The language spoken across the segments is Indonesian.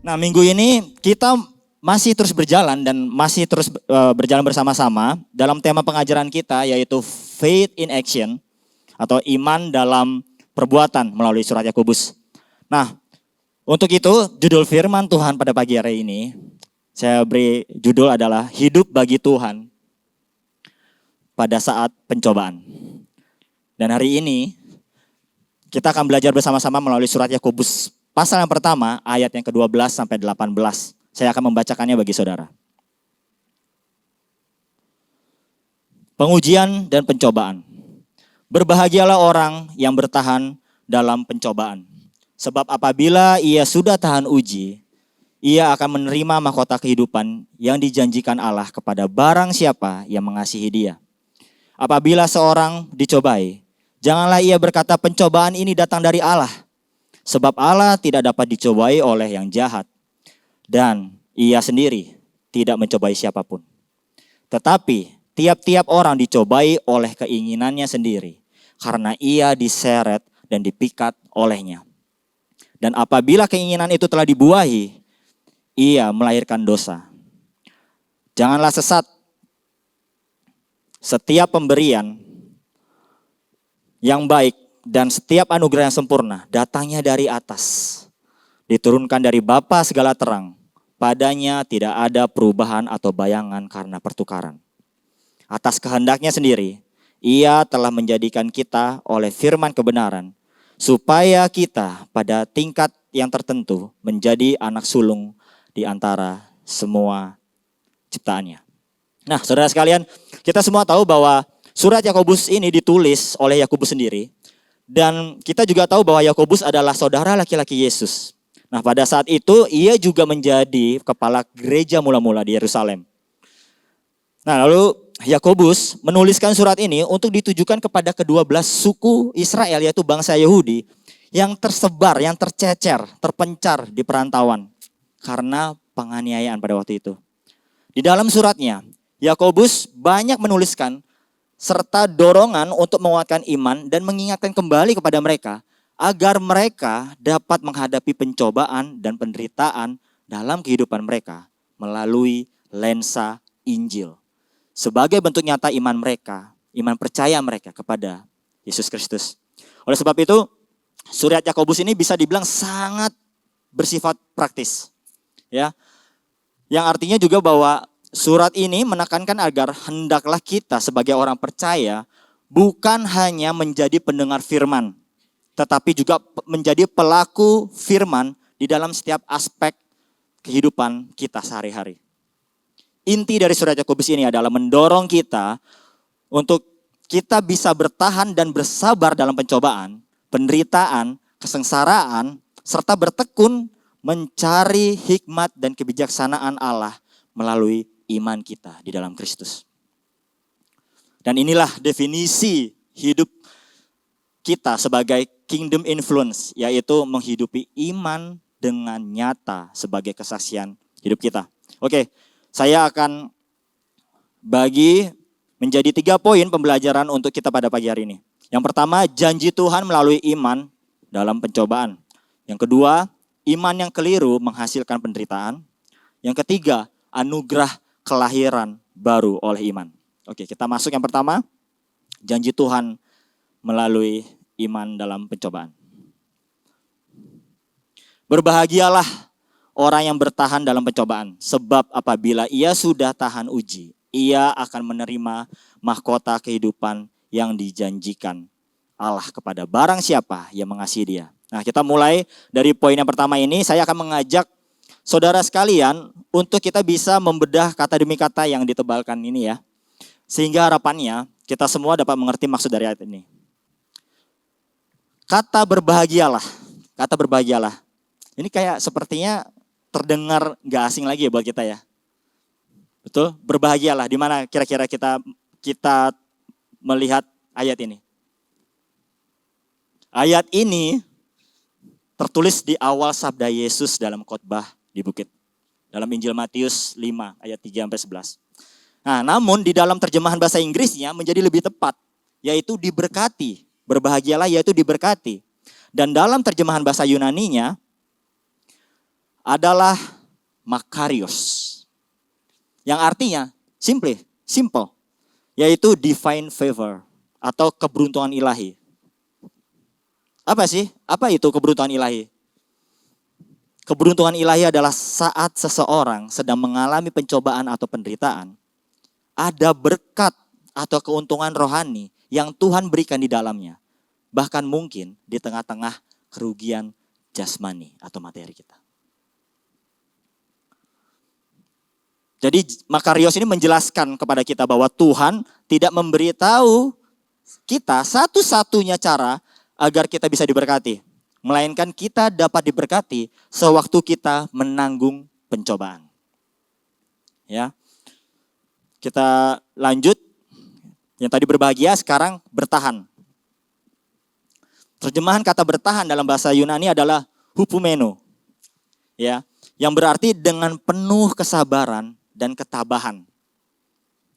Nah, minggu ini kita masih terus berjalan dan masih terus berjalan bersama-sama dalam tema pengajaran kita yaitu Faith in Action atau iman dalam perbuatan melalui surat Yakobus. Nah, untuk itu judul firman Tuhan pada pagi hari ini saya beri judul adalah Hidup bagi Tuhan pada saat pencobaan. Dan hari ini kita akan belajar bersama-sama melalui surat Yakobus pasal yang pertama ayat yang ke-12 sampai 18. Saya akan membacakannya bagi saudara. Pengujian dan pencobaan. Berbahagialah orang yang bertahan dalam pencobaan. Sebab apabila ia sudah tahan uji, ia akan menerima mahkota kehidupan yang dijanjikan Allah kepada barang siapa yang mengasihi dia. Apabila seorang dicobai, janganlah ia berkata pencobaan ini datang dari Allah. Sebab Allah tidak dapat dicobai oleh yang jahat. Dan ia sendiri tidak mencobai siapapun. Tetapi tiap-tiap orang dicobai oleh keinginannya sendiri. Karena ia diseret dan dipikat olehnya. Dan apabila keinginan itu telah dibuahi, ia melahirkan dosa. Janganlah sesat. Setiap pemberian yang baik dan setiap anugerah yang sempurna datangnya dari atas. Diturunkan dari Bapa segala terang. Padanya tidak ada perubahan atau bayangan karena pertukaran. Atas kehendaknya sendiri, ia telah menjadikan kita oleh firman kebenaran, supaya kita pada tingkat yang tertentu menjadi anak sulung di antara semua ciptaannya. Nah, saudara sekalian, kita semua tahu bahwa surat Yakobus ini ditulis oleh Yakobus sendiri. Dan kita juga tahu bahwa Yakobus adalah saudara laki-laki Yesus. Nah, pada saat itu ia juga menjadi kepala gereja mula-mula di Yerusalem. Nah, lalu Yakobus menuliskan surat ini untuk ditujukan kepada ke-12 suku Israel, yaitu bangsa Yahudi yang tersebar, yang tercecer, terpencar di perantauan karena penganiayaan pada waktu itu. Di dalam suratnya, Yakobus banyak menuliskan serta dorongan untuk menguatkan iman dan mengingatkan kembali kepada mereka agar mereka dapat menghadapi pencobaan dan penderitaan dalam kehidupan mereka melalui lensa Injil. Sebagai bentuk nyata iman mereka, iman percaya mereka kepada Yesus Kristus. Oleh sebab itu, surat Yakobus ini bisa dibilang sangat bersifat praktis. Ya. Yang artinya juga bahwa surat ini menekankan agar hendaklah kita sebagai orang percaya bukan hanya menjadi pendengar firman, tetapi juga menjadi pelaku firman di dalam setiap aspek kehidupan kita sehari-hari. Inti dari surat Yakobus ini adalah mendorong kita untuk kita bisa bertahan dan bersabar dalam pencobaan, penderitaan, kesengsaraan, serta bertekun mencari hikmat dan kebijaksanaan Allah melalui iman kita di dalam Kristus. Dan inilah definisi hidup kita sebagai kingdom influence, yaitu menghidupi iman dengan nyata sebagai kesaksian hidup kita. Oke, saya akan bagi menjadi 3 poin pembelajaran untuk kita pada pagi hari ini. Yang pertama, janji Tuhan melalui iman dalam pencobaan. Yang kedua, iman yang keliru menghasilkan penderitaan. Yang ketiga, anugerah kelahiran baru oleh iman. Oke, kita masuk yang pertama, janji Tuhan melalui iman dalam pencobaan. Berbahagialah orang yang bertahan dalam pencobaan, sebab apabila ia sudah tahan uji, ia akan menerima mahkota kehidupan yang dijanjikan Allah kepada barang siapa yang mengasihi dia. Nah, kita mulai dari poin yang pertama ini. Saya akan mengajak saudara sekalian untuk kita bisa membedah kata demi kata yang ditebalkan ini ya. Sehingga harapannya kita semua dapat mengerti maksud dari ayat ini. Kata berbahagialah. Ini kayak sepertinya terdengar gak asing lagi ya buat kita ya. Betul? Berbahagialah. Di mana kira-kira kita melihat ayat ini? Ayat ini tertulis di awal sabda Yesus dalam khotbah di bukit. Dalam Injil Matius 5 ayat 3-11. Nah, namun di dalam terjemahan bahasa Inggrisnya menjadi lebih tepat, yaitu diberkati. Berbahagialah yaitu diberkati. Dan dalam terjemahan bahasa Yunaninya, adalah makarios. Yang artinya simple, yaitu divine favor atau keberuntungan ilahi. Apa sih? Apa itu keberuntungan ilahi? Keberuntungan ilahi adalah saat seseorang sedang mengalami pencobaan atau penderitaan, ada berkat atau keuntungan rohani yang Tuhan berikan di dalamnya. Bahkan mungkin di tengah-tengah kerugian jasmani atau materi kita. Jadi makarios ini menjelaskan kepada kita bahwa Tuhan tidak memberitahu kita satu-satunya cara agar kita bisa diberkati. Melainkan kita dapat diberkati sewaktu kita menanggung pencobaan. Ya. Kita lanjut. Yang tadi berbahagia, sekarang bertahan. Terjemahan kata bertahan dalam bahasa Yunani adalah hupomeno. Ya, yang berarti dengan penuh kesabaran dan ketabahan.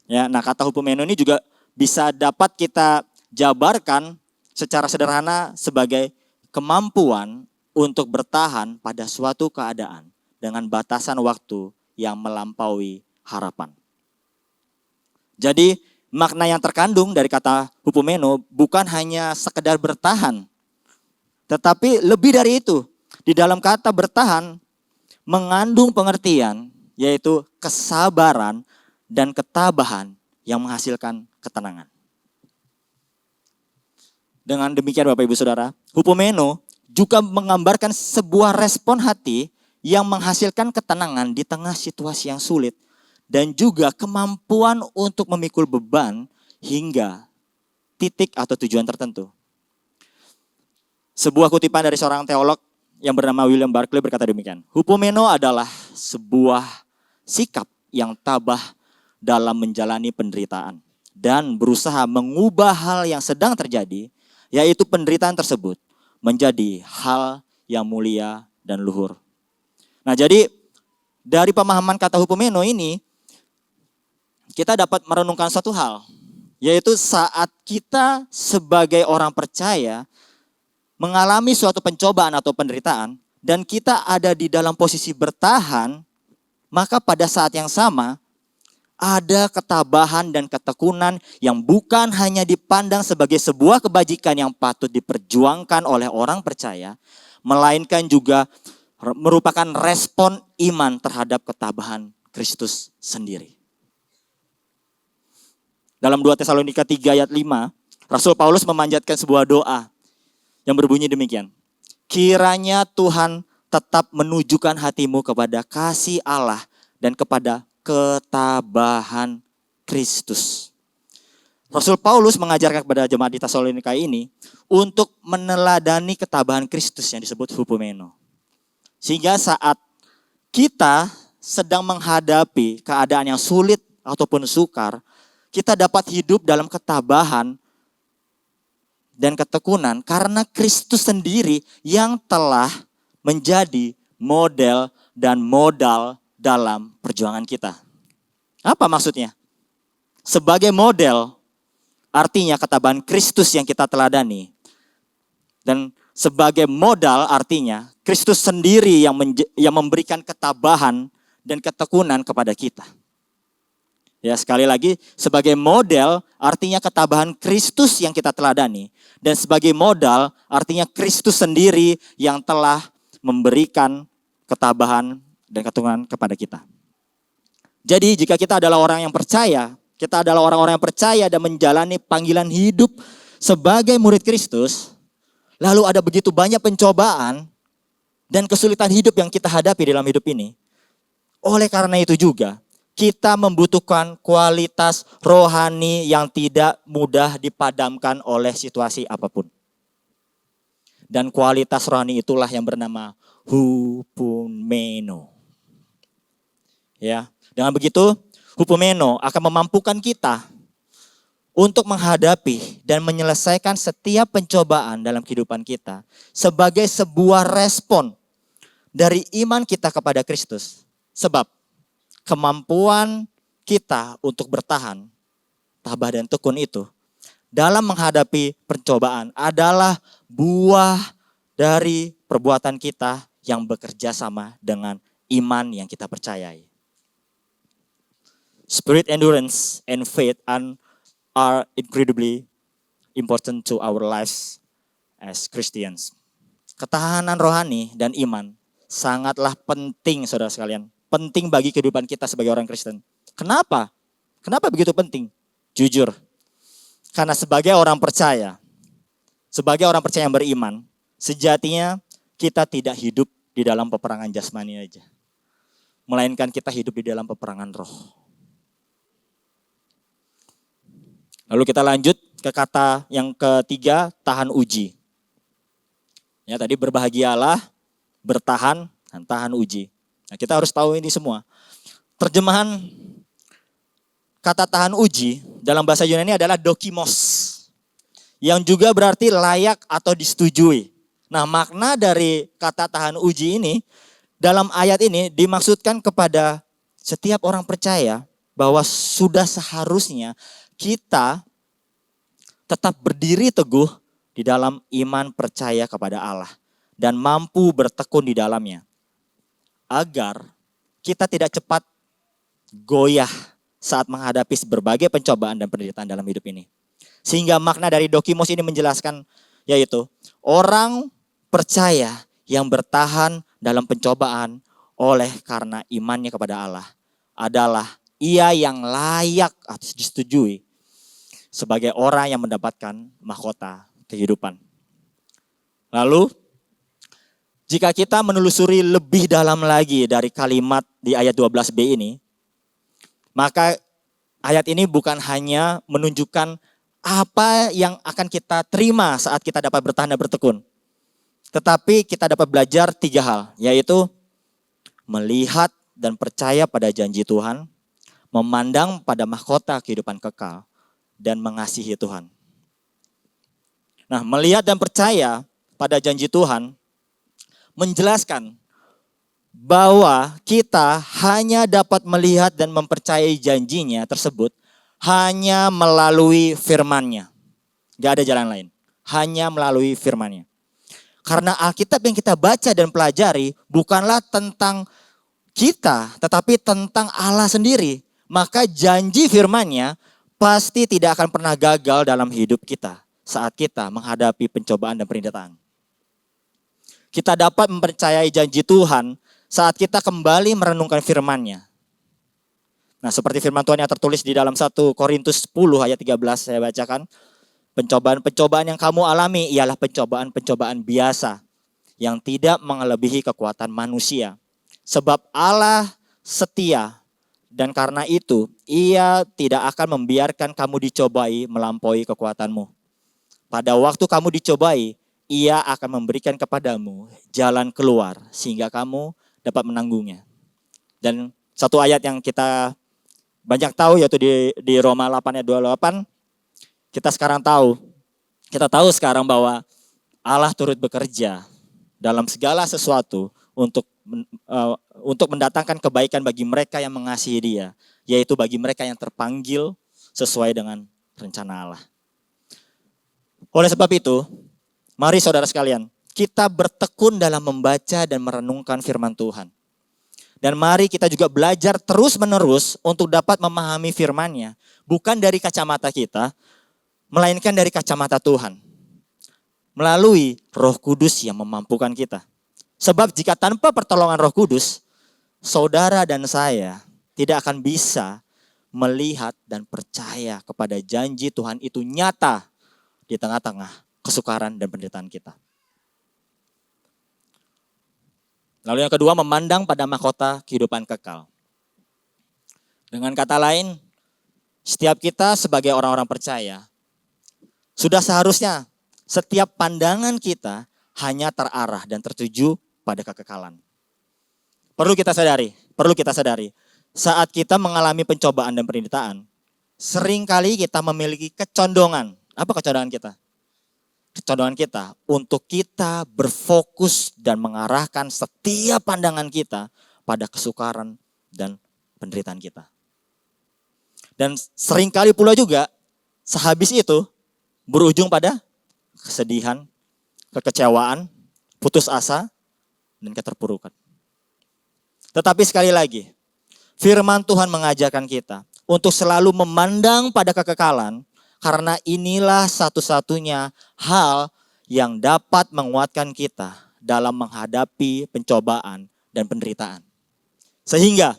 Ya, nah kata hupomeno ini juga bisa dapat kita jabarkan secara sederhana sebagai kemampuan untuk bertahan pada suatu keadaan dengan batasan waktu yang melampaui harapan. Jadi makna yang terkandung dari kata hupomeno bukan hanya sekedar bertahan, tetapi lebih dari itu. Di dalam kata bertahan mengandung pengertian yaitu kesabaran dan ketabahan yang menghasilkan ketenangan. Dengan demikian Bapak Ibu Saudara, hupomeno juga menggambarkan sebuah respon hati yang menghasilkan ketenangan di tengah situasi yang sulit dan juga kemampuan untuk memikul beban hingga titik atau tujuan tertentu. Sebuah kutipan dari seorang teolog yang bernama William Barclay berkata demikian, hupomeno adalah sebuah sikap yang tabah dalam menjalani penderitaan dan berusaha mengubah hal yang sedang terjadi, yaitu penderitaan tersebut, menjadi hal yang mulia dan luhur. Nah jadi dari pemahaman kata hupomeno ini, kita dapat merenungkan satu hal, yaitu saat kita sebagai orang percaya mengalami suatu pencobaan atau penderitaan, dan kita ada di dalam posisi bertahan, maka pada saat yang sama, ada ketabahan dan ketekunan yang bukan hanya dipandang sebagai sebuah kebajikan yang patut diperjuangkan oleh orang percaya, melainkan juga merupakan respon iman terhadap ketabahan Kristus sendiri. Dalam 2 Tesalonika 3 ayat 5, Rasul Paulus memanjatkan sebuah doa yang berbunyi demikian. Kiranya Tuhan tetap menunjukkan hatimu kepada kasih Allah dan kepada ketabahan Kristus. Rasul Paulus mengajarkan kepada jemaat di Tesalonika ini untuk meneladani ketabahan Kristus yang disebut hupomeno. Sehingga saat kita sedang menghadapi keadaan yang sulit ataupun sukar, kita dapat hidup dalam ketabahan dan ketekunan karena Kristus sendiri yang telah menjadi model dan modal dalam perjuangan kita. Apa maksudnya? Sebagai model, artinya ketabahan Kristus yang kita teladani. Dan sebagai modal artinya Kristus sendiri yang memberikan ketabahan dan ketekunan kepada kita. Ya, sekali lagi, sebagai model artinya ketabahan Kristus yang kita teladani. Dan sebagai modal artinya Kristus sendiri yang telah memberikan ketabahan dan ketekunan kepada kita. Jadi jika kita adalah orang yang percaya, kita adalah orang-orang yang percaya dan menjalani panggilan hidup sebagai murid Kristus, lalu ada begitu banyak pencobaan dan kesulitan hidup yang kita hadapi dalam hidup ini. Oleh karena itu juga, kita membutuhkan kualitas rohani yang tidak mudah dipadamkan oleh situasi apapun. Dan kualitas rohani itulah yang bernama hupomeno. Ya, dengan begitu hupomeno akan memampukan kita untuk menghadapi dan menyelesaikan setiap pencobaan dalam kehidupan kita sebagai sebuah respon dari iman kita kepada Kristus. Sebab kemampuan kita untuk bertahan, tabah dan tekun itu dalam menghadapi pencobaan adalah buah dari perbuatan kita yang bekerja sama dengan iman yang kita percayai. Spirit endurance and faith are incredibly important to our lives as Christians. Ketahanan rohani dan iman sangatlah penting, saudara sekalian. Penting bagi kehidupan kita sebagai orang Kristen. Kenapa? Kenapa begitu penting? Jujur. Karena sebagai orang percaya yang beriman, sejatinya kita tidak hidup di dalam peperangan jasmani aja. Melainkan kita hidup di dalam peperangan roh. Lalu kita lanjut ke kata yang ketiga, tahan uji. Ya, tadi berbahagialah, bertahan, dan tahan uji. Nah, kita harus tahu ini semua. Terjemahan kata tahan uji dalam bahasa Yunani adalah dokimos. Yang juga berarti layak atau disetujui. Nah, makna dari kata tahan uji ini dalam ayat ini dimaksudkan kepada setiap orang percaya bahwa sudah seharusnya kita tetap berdiri teguh di dalam iman percaya kepada Allah dan mampu bertekun di dalamnya. Agar kita tidak cepat goyah saat menghadapi berbagai pencobaan dan penderitaan dalam hidup ini. Sehingga makna dari dokimos ini menjelaskan yaitu orang percaya yang bertahan dalam pencobaan oleh karena imannya kepada Allah adalah ia yang layak atau disetujui sebagai orang yang mendapatkan mahkota kehidupan. Lalu jika kita menelusuri lebih dalam lagi dari kalimat di ayat 12b ini, maka ayat ini bukan hanya menunjukkan apa yang akan kita terima saat kita dapat bertahan dan bertekun. Tetapi kita dapat belajar 3 hal, yaitu melihat dan percaya pada janji Tuhan, memandang pada mahkota kehidupan kekal, dan mengasihi Tuhan. Nah, melihat dan percaya pada janji Tuhan menjelaskan bahwa kita hanya dapat melihat dan mempercayai janjinya tersebut hanya melalui firman-Nya. Gak ada jalan lain. Hanya melalui firman-Nya. Karena Alkitab yang kita baca dan pelajari bukanlah tentang kita, tetapi tentang Allah sendiri. Maka janji firman-Nya pasti tidak akan pernah gagal dalam hidup kita saat kita menghadapi pencobaan dan penderitaan. Kita dapat mempercayai janji Tuhan saat kita kembali merenungkan firman-Nya. Nah, seperti firman Tuhan yang tertulis di dalam 1 Korintus 10 ayat 13 saya bacakan. Pencobaan-pencobaan yang kamu alami ialah pencobaan-pencobaan biasa yang tidak melebihi kekuatan manusia. Sebab Allah setia dan karena itu ia tidak akan membiarkan kamu dicobai melampaui kekuatanmu. Pada waktu kamu dicobai, ia akan memberikan kepadamu jalan keluar sehingga kamu dapat menanggungnya. Dan satu ayat yang kita banyak tahu yaitu di Roma 8 ayat 28. Kita tahu sekarang bahwa Allah turut bekerja dalam segala sesuatu untuk mendatangkan kebaikan bagi mereka yang mengasihi Dia, yaitu bagi mereka yang terpanggil sesuai dengan rencana Allah. Oleh sebab itu, mari saudara sekalian, kita bertekun dalam membaca dan merenungkan firman Tuhan. Dan mari kita juga belajar terus-menerus untuk dapat memahami firman-Nya. Bukan dari kacamata kita, melainkan dari kacamata Tuhan. Melalui Roh Kudus yang memampukan kita. Sebab jika tanpa pertolongan Roh Kudus, saudara dan saya tidak akan bisa melihat dan percaya kepada janji Tuhan itu nyata di tengah-tengah kesukaran dan penderitaan kita. Lalu yang kedua, memandang pada mahkota kehidupan kekal. Dengan kata lain, setiap kita sebagai orang-orang percaya, sudah seharusnya setiap pandangan kita hanya terarah dan tertuju pada kekekalan. Perlu kita sadari, saat kita mengalami pencobaan dan penderitaan, seringkali kita memiliki kecondongan. Apa kecondongan kita? Kecondongan kita untuk kita berfokus dan mengarahkan setiap pandangan kita pada kesukaran dan penderitaan kita. Dan seringkali pula juga sehabis itu berujung pada kesedihan, kekecewaan, putus asa, dan keterpurukan. Tetapi sekali lagi, firman Tuhan mengajarkan kita untuk selalu memandang pada kekekalan, karena inilah satu-satunya hal yang dapat menguatkan kita dalam menghadapi pencobaan dan penderitaan. Sehingga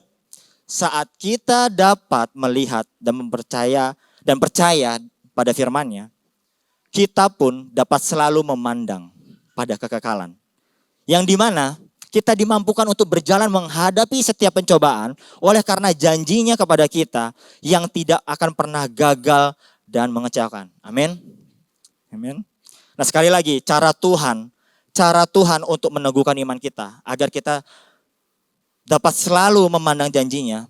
saat kita dapat melihat dan percaya pada firman-Nya, kita pun dapat selalu memandang pada kekekalan. Yang dimana kita dimampukan untuk berjalan menghadapi setiap pencobaan oleh karena janjinya kepada kita yang tidak akan pernah gagal dan mengecewakan. Amin. Amin. Nah, sekali lagi, cara Tuhan untuk meneguhkan iman kita agar kita dapat selalu memandang janjinya,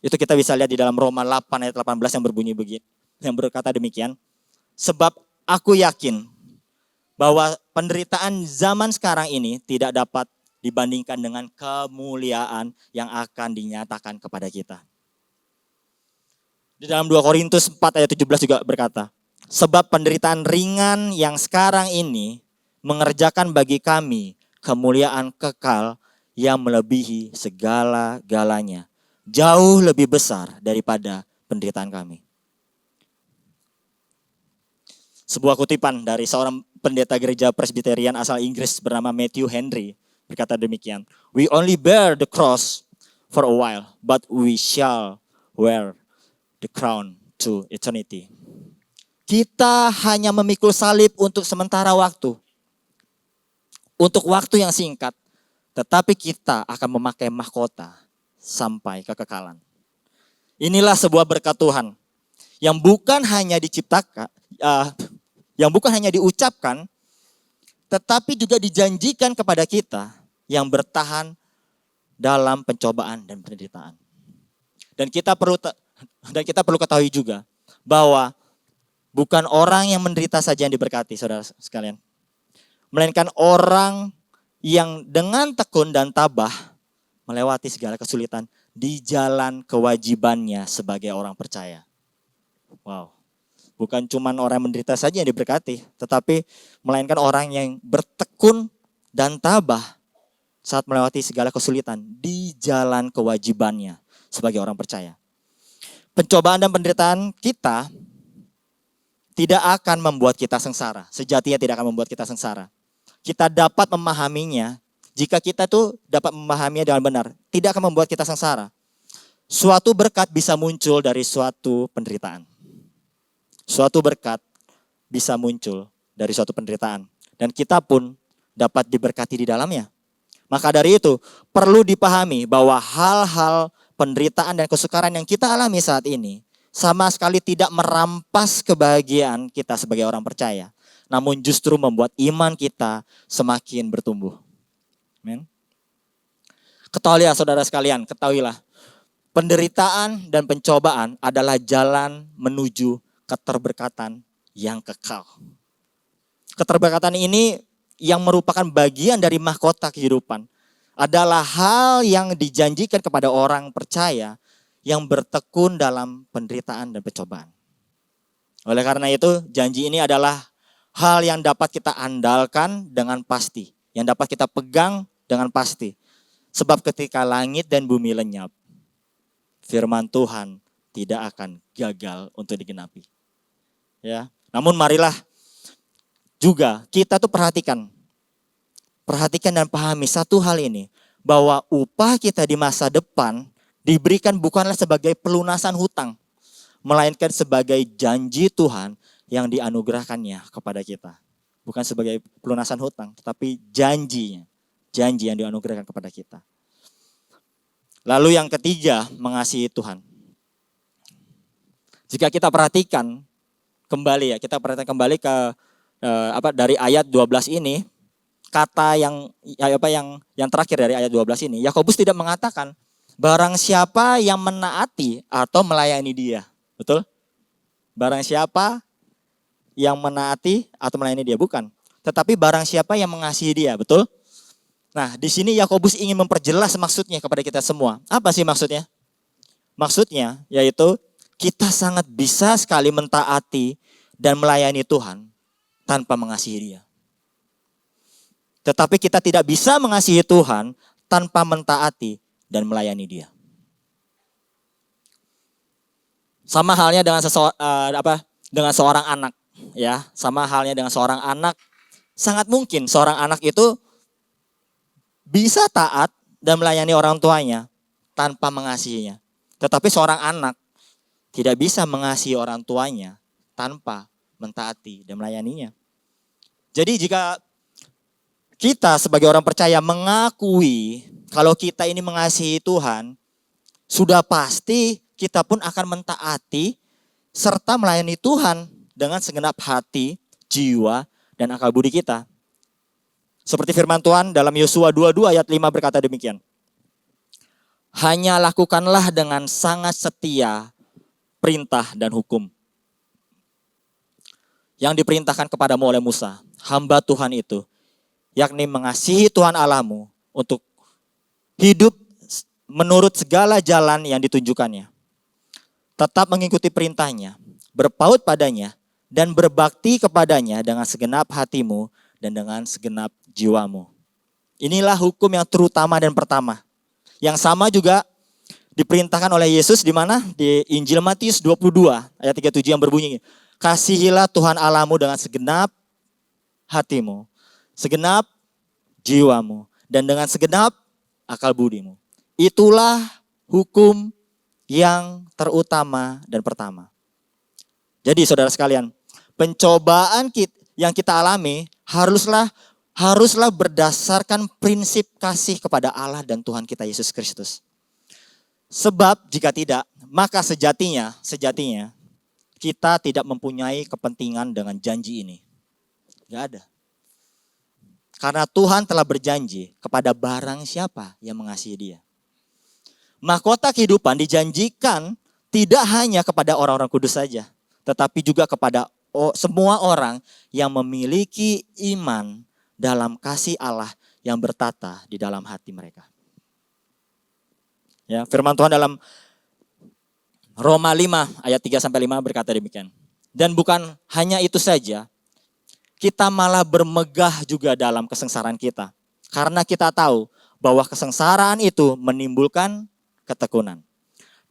itu kita bisa lihat di dalam Roma 8 ayat 18 yang berbunyi begini, yang berkata demikian. Sebab aku yakin bahwa penderitaan zaman sekarang ini tidak dapat dibandingkan dengan kemuliaan yang akan dinyatakan kepada kita. Di dalam 2 Korintus 4 ayat 17 juga berkata, sebab penderitaan ringan yang sekarang ini mengerjakan bagi kami kemuliaan kekal yang melebihi segala-galanya, jauh lebih besar daripada penderitaan kami. Sebuah kutipan dari seorang pendeta gereja Presbyterian asal Inggris bernama Matthew Henry berkata demikian, we only bear the cross for a while, but we shall wear the crown to eternity. Kita hanya memikul salib untuk sementara waktu, untuk waktu yang singkat, tetapi kita akan memakai mahkota sampai kekekalan. Inilah sebuah berkat Tuhan yang bukan hanya diucapkan, tetapi juga dijanjikan kepada kita yang bertahan dalam pencobaan dan penderitaan. Dan kita perlu ketahui juga bahwa bukan orang yang menderita saja yang diberkati, saudara sekalian. Melainkan orang yang dengan tekun dan tabah melewati segala kesulitan di jalan kewajibannya sebagai orang percaya. Wow. Bukan cuma orang yang menderita saja yang diberkati, tetapi melainkan orang yang bertekun dan tabah saat melewati segala kesulitan di jalan kewajibannya sebagai orang percaya. Pencobaan dan penderitaan kita tidak akan membuat kita sengsara. Sejatinya tidak akan membuat kita sengsara. Kita dapat memahaminya, jika kita tuh dapat memahaminya dengan benar, tidak akan membuat kita sengsara. Suatu berkat bisa muncul dari suatu penderitaan. Suatu berkat bisa muncul dari suatu penderitaan. Dan kita pun dapat diberkati di dalamnya. Maka dari itu perlu dipahami bahwa hal-hal penderitaan dan kesukaran yang kita alami saat ini sama sekali tidak merampas kebahagiaan kita sebagai orang percaya. Namun justru membuat iman kita semakin bertumbuh. Amin. Ketahuilah saudara sekalian, ketahuilah. Penderitaan dan pencobaan adalah jalan menuju keterberkatan yang kekal. Keterberkatan ini yang merupakan bagian dari mahkota kehidupan adalah hal yang dijanjikan kepada orang percaya yang bertekun dalam penderitaan dan pencobaan. Oleh karena itu, janji ini adalah hal yang dapat kita andalkan dengan pasti, yang dapat kita pegang dengan pasti. Sebab ketika langit dan bumi lenyap, firman Tuhan tidak akan gagal untuk digenapi. Ya, namun marilah juga kita tuh perhatikan dan pahami satu hal ini, bahwa upah kita di masa depan diberikan bukanlah sebagai pelunasan hutang, melainkan sebagai janji Tuhan yang dianugerahkannya kepada kita. Bukan sebagai pelunasan hutang, tetapi janji yang dianugerahkan kepada kita. Lalu yang ketiga, mengasihi Tuhan. Jika kita perhatikan kembali ke dari ayat 12 ini, kata yang terakhir dari ayat 12 ini, Yakobus tidak mengatakan barang siapa yang menaati atau melayani dia. Betul? Barang siapa yang menaati atau melayani dia, bukan. Tetapi barang siapa yang mengasihi dia, betul? Nah, di sini Yakobus ingin memperjelas maksudnya kepada kita semua. Apa sih maksudnya? Maksudnya yaitu kita sangat bisa sekali mentaati dan melayani Tuhan tanpa mengasihi dia. Tetapi kita tidak bisa mengasihi Tuhan tanpa mentaati dan melayani Dia. Sama halnya dengan dengan seorang anak, ya. Sama halnya dengan seorang anak, sangat mungkin seorang anak itu bisa taat dan melayani orang tuanya tanpa mengasihinya. Tetapi seorang anak tidak bisa mengasihi orang tuanya tanpa mentaati dan melayaninya. Jadi jika kita sebagai orang percaya mengakui kalau kita ini mengasihi Tuhan, sudah pasti kita pun akan mentaati serta melayani Tuhan dengan segenap hati, jiwa, dan akal budi kita. Seperti firman Tuhan dalam Yosua 22 ayat 5 berkata demikian. Hanya lakukanlah dengan sangat setia perintah dan hukum yang diperintahkan kepadamu oleh Musa, hamba Tuhan itu, yakni mengasihi Tuhan Allahmu untuk hidup menurut segala jalan yang ditunjukkannya. Tetap mengikuti perintahnya, berpaut padanya, dan berbakti kepadanya dengan segenap hatimu dan dengan segenap jiwamu. Inilah hukum yang terutama dan pertama. Yang sama juga diperintahkan oleh Yesus di mana? Di Injil Matius 22 ayat 37 yang berbunyi, kasihilah Tuhan Allahmu dengan segenap hatimu, segenap jiwamu, dan dengan segenap akal budimu. Itulah hukum yang terutama dan pertama. Jadi saudara sekalian, pencobaan yang kita alami haruslah berdasarkan prinsip kasih kepada Allah dan Tuhan kita Yesus Kristus. Sebab jika tidak, maka sejatinya kita tidak mempunyai kepentingan dengan janji ini. Gak ada. Karena Tuhan telah berjanji kepada barang siapa yang mengasihi Dia. Mahkota kehidupan dijanjikan tidak hanya kepada orang-orang kudus saja, tetapi juga kepada semua orang yang memiliki iman dalam kasih Allah yang bertata di dalam hati mereka. Ya, firman Tuhan dalam Roma 5 ayat 3-5 berkata demikian. Dan bukan hanya itu saja, kita malah bermegah juga dalam kesengsaraan kita. Karena kita tahu bahwa kesengsaraan itu menimbulkan ketekunan.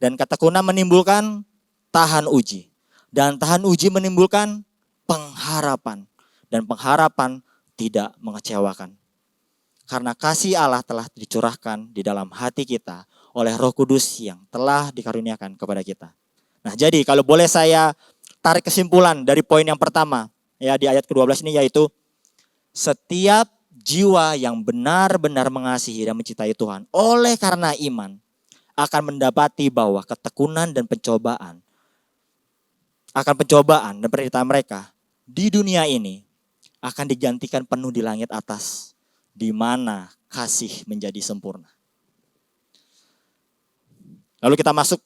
Dan ketekunan menimbulkan tahan uji. Dan tahan uji menimbulkan pengharapan. Dan pengharapan tidak mengecewakan. Karena kasih Allah telah dicurahkan di dalam hati kita oleh Roh Kudus yang telah dikaruniakan kepada kita. Nah, jadi kalau boleh saya tarik kesimpulan dari poin yang pertama, ya di ayat ke-12 ini, yaitu setiap jiwa yang benar-benar mengasihi dan mencintai Tuhan oleh karena iman akan mendapati bahwa ketekunan dan pencobaan dan penderitaan mereka di dunia ini akan digantikan penuh di langit atas, di mana kasih menjadi sempurna. Lalu kita masuk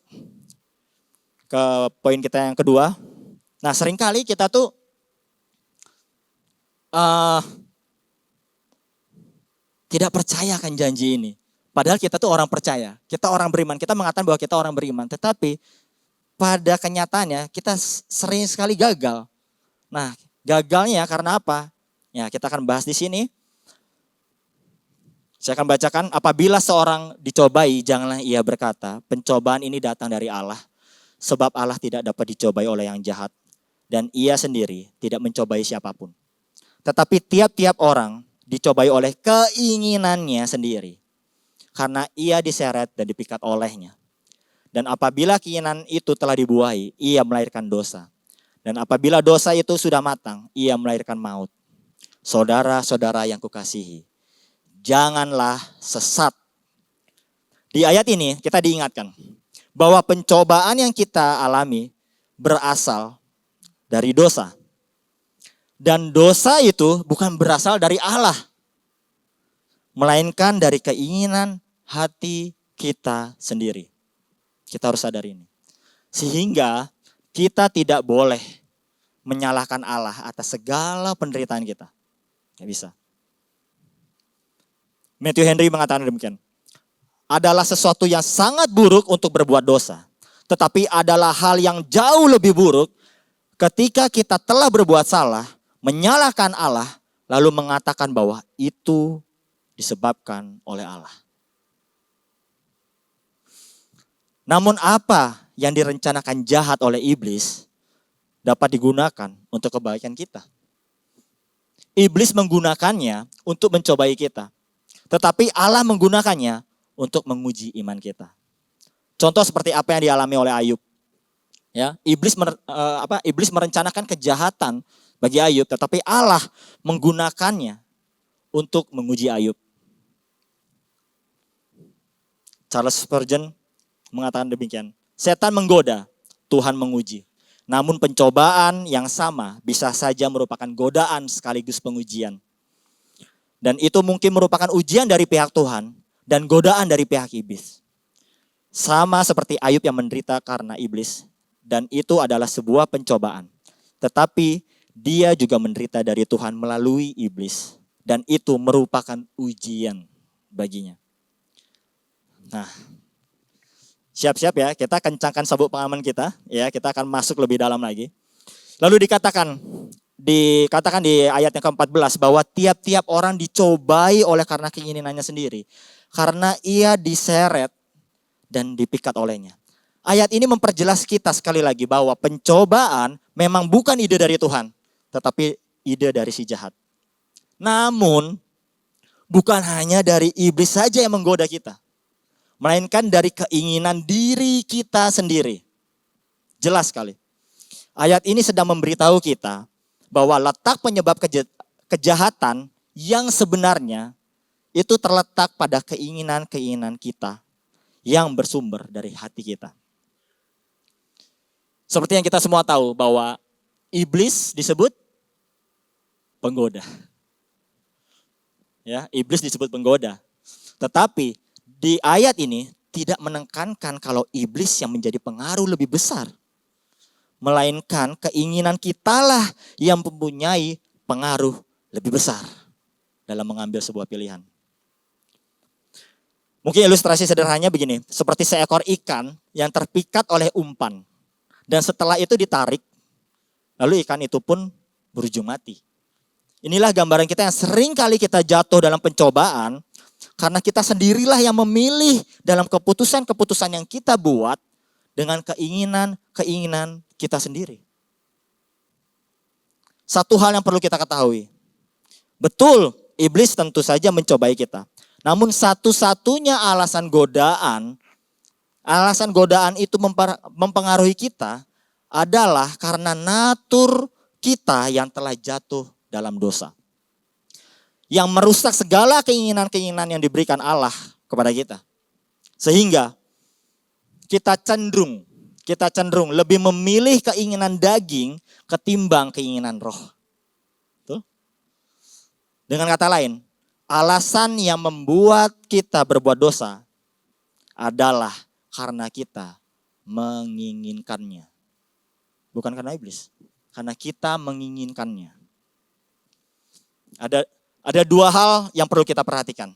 ke poin kita yang kedua. Nah, seringkali kita tuh tidak percaya akan janji ini. Padahal kita tuh orang percaya, kita orang beriman, kita mengatakan bahwa kita orang beriman. Tetapi pada kenyataannya kita sering sekali gagal. Nah, gagalnya karena apa? Ya, kita akan bahas di sini. Saya akan bacakan, apabila seorang dicobai, janganlah ia berkata, pencobaan ini datang dari Allah. Sebab Allah tidak dapat dicobai oleh yang jahat. Dan ia sendiri tidak mencobai siapapun. Tetapi tiap-tiap orang dicobai oleh keinginannya sendiri. Karena ia diseret dan dipikat olehnya. Dan apabila keinginan itu telah dibuahi, ia melahirkan dosa. Dan apabila dosa itu sudah matang, ia melahirkan maut. Saudara-saudara yang kukasihi, janganlah sesat. Di ayat ini kita diingatkan bahwa pencobaan yang kita alami berasal dari dosa. Dan dosa itu bukan berasal dari Allah, melainkan dari keinginan hati kita sendiri. Kita harus sadar ini. Sehingga kita tidak boleh menyalahkan Allah atas segala penderitaan kita. Tidak bisa. Matthew Henry mengatakan demikian. Adalah sesuatu yang sangat buruk untuk berbuat dosa. Tetapi adalah hal yang jauh lebih buruk ketika kita telah berbuat salah, menyalahkan Allah, lalu mengatakan bahwa itu disebabkan oleh Allah. Namun apa yang direncanakan jahat oleh iblis dapat digunakan untuk kebaikan kita. Iblis menggunakannya untuk mencobai kita. Tetapi Allah menggunakannya untuk menguji iman kita. Contoh seperti apa yang dialami oleh Ayub. Ya, iblis merencanakan kejahatan bagi Ayub, tetapi Allah menggunakannya untuk menguji Ayub. Charles Spurgeon mengatakan demikian. Setan menggoda, Tuhan menguji. Namun pencobaan yang sama bisa saja merupakan godaan sekaligus pengujian. Dan itu mungkin merupakan ujian dari pihak Tuhan dan godaan dari pihak iblis. Sama seperti Ayub yang menderita karena iblis, dan itu adalah sebuah pencobaan. Tetapi dia juga menderita dari Tuhan melalui iblis, dan itu merupakan ujian baginya. Nah, siap-siap ya, kita kencangkan sabuk pengaman kita, ya, kita akan masuk lebih dalam lagi. Lalu dikatakan di ayat yang ke-14 bahwa tiap-tiap orang dicobai oleh karena keinginannya sendiri, karena ia diseret dan dipikat olehnya. Ayat ini memperjelas kita sekali lagi bahwa pencobaan memang bukan ide dari Tuhan, tetapi ide dari si jahat. Namun, bukan hanya dari iblis saja yang menggoda kita, melainkan dari keinginan diri kita sendiri. Jelas sekali. Ayat ini sedang memberitahu kita bahwa letak penyebab kejahatan yang sebenarnya itu terletak pada keinginan-keinginan kita yang bersumber dari hati kita. Seperti yang kita semua tahu bahwa iblis disebut penggoda. Ya, iblis disebut penggoda. Tetapi di ayat ini tidak menekankan kalau iblis yang menjadi pengaruh lebih besar. Melainkan keinginan kitalah yang mempunyai pengaruh lebih besar dalam mengambil sebuah pilihan. Mungkin ilustrasi sederhananya begini, seperti seekor ikan yang terpikat oleh umpan. Dan setelah itu ditarik, lalu ikan itu pun berujung mati. Inilah gambaran kita yang sering kali kita jatuh dalam pencobaan, karena kita sendirilah yang memilih dalam keputusan-keputusan yang kita buat dengan keinginan kita sendiri. Satu hal yang perlu kita ketahui, betul iblis tentu saja mencobai kita. Namun satu-satunya alasan godaan itu mempengaruhi kita adalah karena natur kita yang telah jatuh dalam dosa. Yang merusak segala keinginan-keinginan yang diberikan Allah kepada kita. Sehingga kita cenderung lebih memilih keinginan daging ketimbang keinginan roh. Tuh. Dengan kata lain, alasan yang membuat kita berbuat dosa adalah karena kita menginginkannya. Bukan karena iblis, karena kita menginginkannya. Ada dua hal yang perlu kita perhatikan.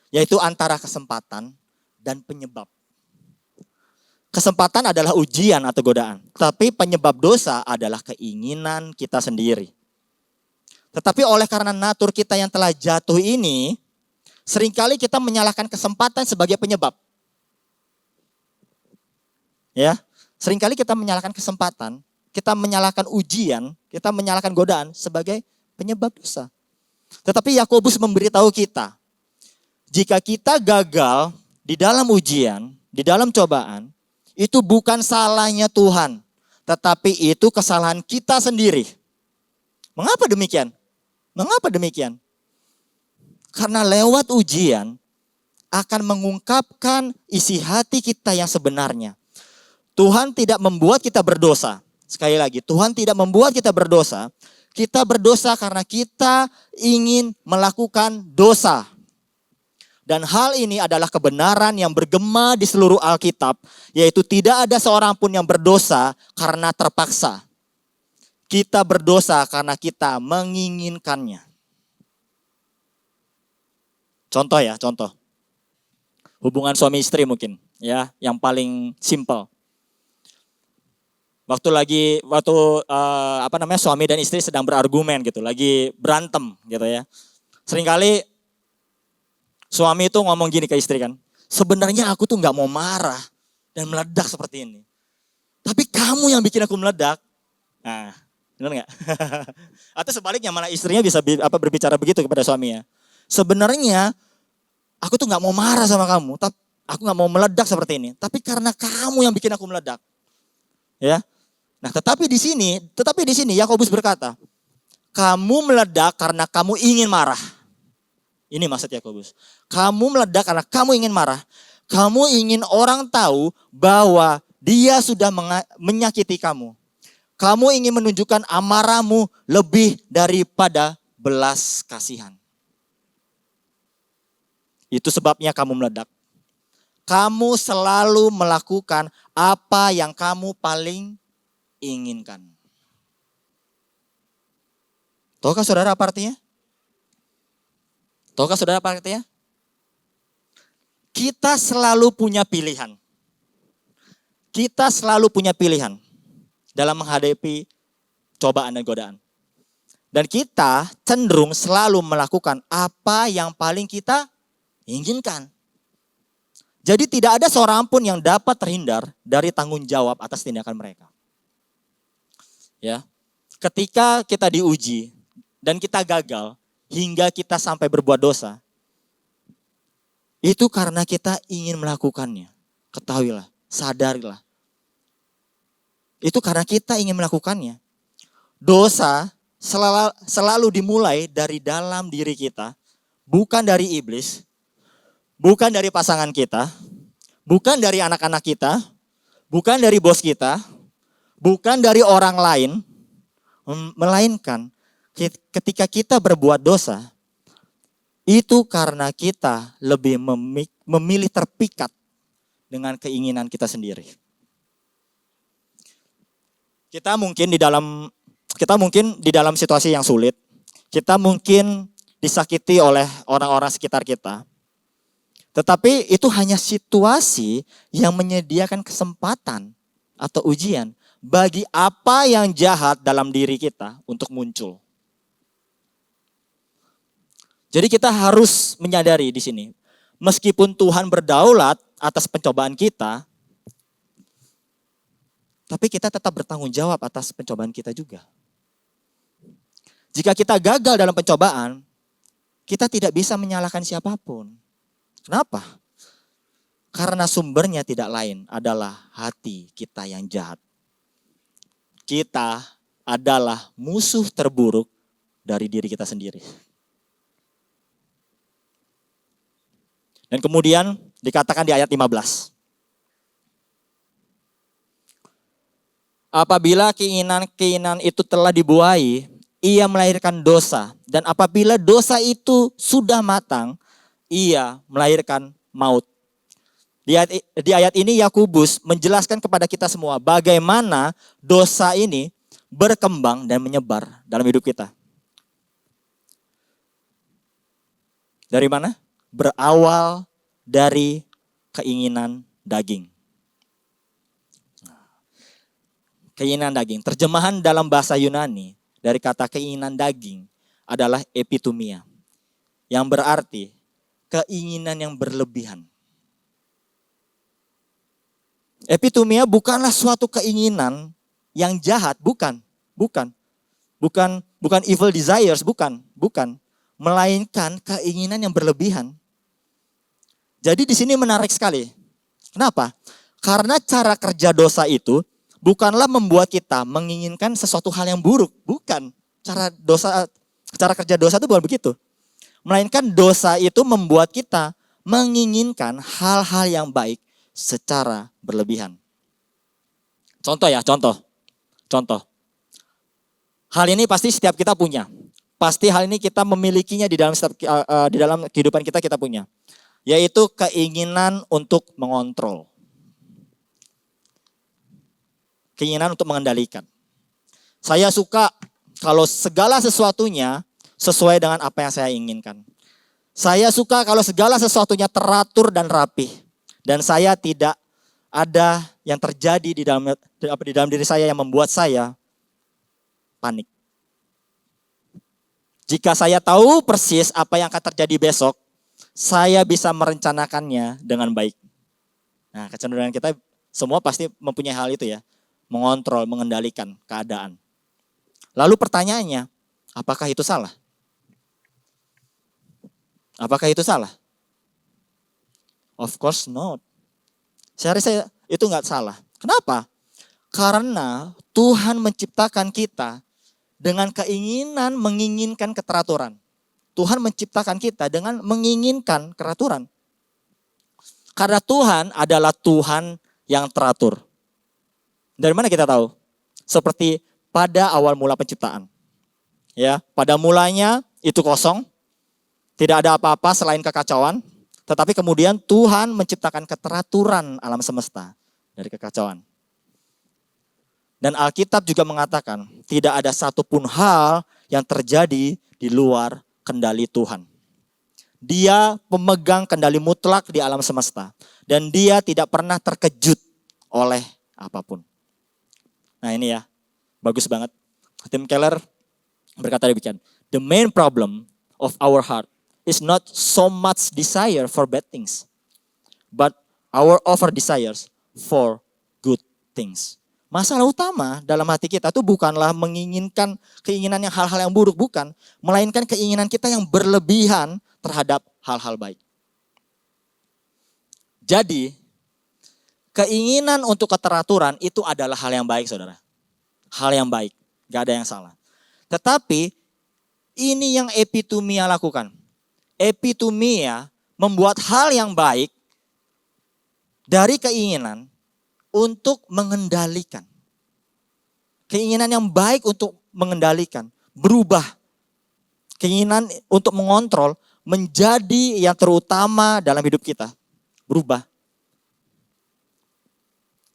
Yaitu antara kesempatan dan penyebab. Kesempatan adalah ujian atau godaan. Tapi penyebab dosa adalah keinginan kita sendiri. Tetapi oleh karena natur kita yang telah jatuh ini, seringkali kita menyalahkan kesempatan sebagai penyebab. Ya, seringkali kita menyalahkan kesempatan, kita menyalahkan ujian, kita menyalahkan godaan sebagai penyebab dosa. Tetapi Yakobus memberitahu kita, jika kita gagal di dalam ujian, di dalam cobaan, itu bukan salahnya Tuhan, tetapi itu kesalahan kita sendiri. Mengapa demikian? Karena lewat ujian akan mengungkapkan isi hati kita yang sebenarnya. Tuhan tidak membuat kita berdosa. Sekali lagi, Tuhan tidak membuat kita berdosa. Kita berdosa karena kita ingin melakukan dosa. Dan hal ini adalah kebenaran yang bergema di seluruh Alkitab, yaitu tidak ada seorang pun yang berdosa karena terpaksa. Kita berdosa karena kita menginginkannya. Contoh. Hubungan suami istri mungkin, ya, yang paling simpel. Waktu suami dan istri sedang berargumen gitu, lagi berantem gitu ya. Seringkali suami itu ngomong gini ke istri kan, sebenarnya aku tuh nggak mau marah dan meledak seperti ini, tapi kamu yang bikin aku meledak. Nah, benar nggak? Atau sebaliknya malah istrinya bisa berbicara begitu kepada suaminya. Sebenarnya aku tuh nggak mau marah sama kamu, tapi aku nggak mau meledak seperti ini, tapi karena kamu yang bikin aku meledak. Ya. Nah, tetapi di sini Yakobus berkata, kamu meledak karena kamu ingin marah. Ini maksud Yakobus. Kamu meledak karena kamu ingin marah. Kamu ingin orang tahu bahwa dia sudah menyakiti kamu. Kamu ingin menunjukkan amarahmu lebih daripada belas kasihan. Itu sebabnya kamu meledak. Kamu selalu melakukan apa yang kamu paling inginkan. Tahukah saudara apa artinya? Kita selalu punya pilihan. Kita selalu punya pilihan dalam menghadapi cobaan dan godaan. Dan kita cenderung selalu melakukan apa yang paling kita inginkan. Jadi tidak ada seorang pun yang dapat terhindar dari tanggung jawab atas tindakan mereka. Ya, ketika kita diuji dan kita gagal hingga kita sampai berbuat dosa, itu karena kita ingin melakukannya. Ketahuilah, sadarilah. Itu karena kita ingin melakukannya. Dosa selalu dimulai dari dalam diri kita, bukan dari iblis, bukan dari pasangan kita, bukan dari anak-anak kita, bukan dari bos kita, bukan dari orang lain, melainkan ketika kita berbuat dosa, itu karena kita lebih memilih terpikat dengan keinginan kita sendiri. Kita mungkin di dalam situasi yang sulit, kita mungkin disakiti oleh orang-orang sekitar kita. Tetapi itu hanya situasi yang menyediakan kesempatan atau ujian bagi apa yang jahat dalam diri kita untuk muncul. Jadi kita harus menyadari di sini, meskipun Tuhan berdaulat atas pencobaan kita, tapi kita tetap bertanggung jawab atas pencobaan kita juga. Jika kita gagal dalam pencobaan, kita tidak bisa menyalahkan siapapun. Kenapa? Karena sumbernya tidak lain adalah hati kita yang jahat. Kita adalah musuh terburuk dari diri kita sendiri. Dan kemudian dikatakan di ayat 15. Apabila keinginan itu telah dibuai, ia melahirkan dosa. Dan apabila dosa itu sudah matang, ia melahirkan maut. Di ayat ini Yakobus menjelaskan kepada kita semua bagaimana dosa ini berkembang dan menyebar dalam hidup kita. Dari mana? Berawal dari keinginan daging. Keinginan daging. Terjemahan dalam bahasa Yunani dari kata keinginan daging adalah epitumia. Yang berarti keinginan yang berlebihan. Epitumia bukanlah suatu keinginan yang jahat, bukan evil desires, bukan, melainkan keinginan yang berlebihan. Jadi di sini menarik sekali. Kenapa? Karena cara kerja dosa itu bukanlah membuat kita menginginkan sesuatu hal yang buruk, bukan. Cara kerja dosa itu bukan begitu. Melainkan dosa itu membuat kita menginginkan hal-hal yang baik secara berlebihan. Contoh. Hal ini pasti setiap kita punya. Pasti hal ini kita memilikinya di dalam kehidupan kita punya. Yaitu keinginan untuk mengontrol. Keinginan untuk mengendalikan. Saya suka kalau segala sesuatunya sesuai dengan apa yang saya inginkan. Saya suka kalau segala sesuatunya teratur dan rapi. Dan saya tidak ada yang terjadi di dalam diri saya yang membuat saya panik. Jika saya tahu persis apa yang akan terjadi besok, saya bisa merencanakannya dengan baik. Nah, kecenderungan kita semua pasti mempunyai hal itu ya. Mengontrol, mengendalikan keadaan. Lalu pertanyaannya, apakah itu salah? Apakah itu salah? Of course not. Saya rasa itu nggak salah. Kenapa? Karena Tuhan menciptakan kita dengan keinginan menginginkan keteraturan. Tuhan menciptakan kita dengan menginginkan keteraturan. Karena Tuhan adalah Tuhan yang teratur. Dari mana kita tahu? Seperti pada awal mula penciptaan. Ya, pada mulanya itu kosong, tidak ada apa-apa selain kekacauan, tetapi kemudian Tuhan menciptakan keteraturan alam semesta dari kekacauan. Dan Alkitab juga mengatakan tidak ada satupun hal yang terjadi di luar kendali Tuhan. Dia pemegang kendali mutlak di alam semesta. Dan dia tidak pernah terkejut oleh apapun. Nah ini ya, bagus banget. Tim Keller berkata demikian. The main problem of our heart is not so much desire for bad things, but our over desires for good things. Masalah utama dalam hati kita itu bukanlah menginginkan keinginan yang hal-hal yang buruk, bukan. Melainkan keinginan kita yang berlebihan terhadap hal-hal baik. Jadi, keinginan untuk keteraturan itu adalah hal yang baik, saudara. Hal yang baik, gak ada yang salah. Tetapi, ini yang epitumia lakukan. Epitumia membuat hal yang baik dari keinginan untuk mengendalikan. Keinginan yang baik untuk mengendalikan, berubah. Keinginan untuk mengontrol menjadi yang terutama dalam hidup kita. Berubah.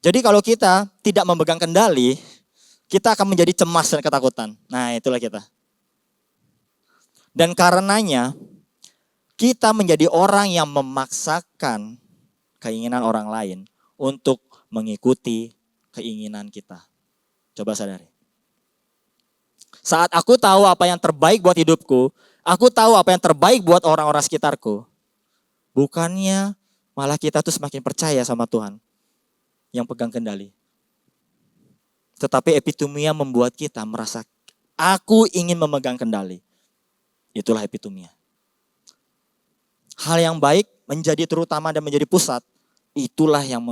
Jadi kalau kita tidak memegang kendali, kita akan menjadi cemas dan ketakutan. Nah, itulah kita. Dan karenanya, kita menjadi orang yang memaksakan keinginan orang lain untuk mengikuti keinginan kita. Coba sadari. Saat aku tahu apa yang terbaik buat hidupku, aku tahu apa yang terbaik buat orang-orang sekitarku. Bukannya malah kita tuh semakin percaya sama Tuhan yang pegang kendali. Tetapi epitumia membuat kita merasa aku ingin memegang kendali. Itulah epitumia. Hal yang baik menjadi terutama dan menjadi pusat, itulah yang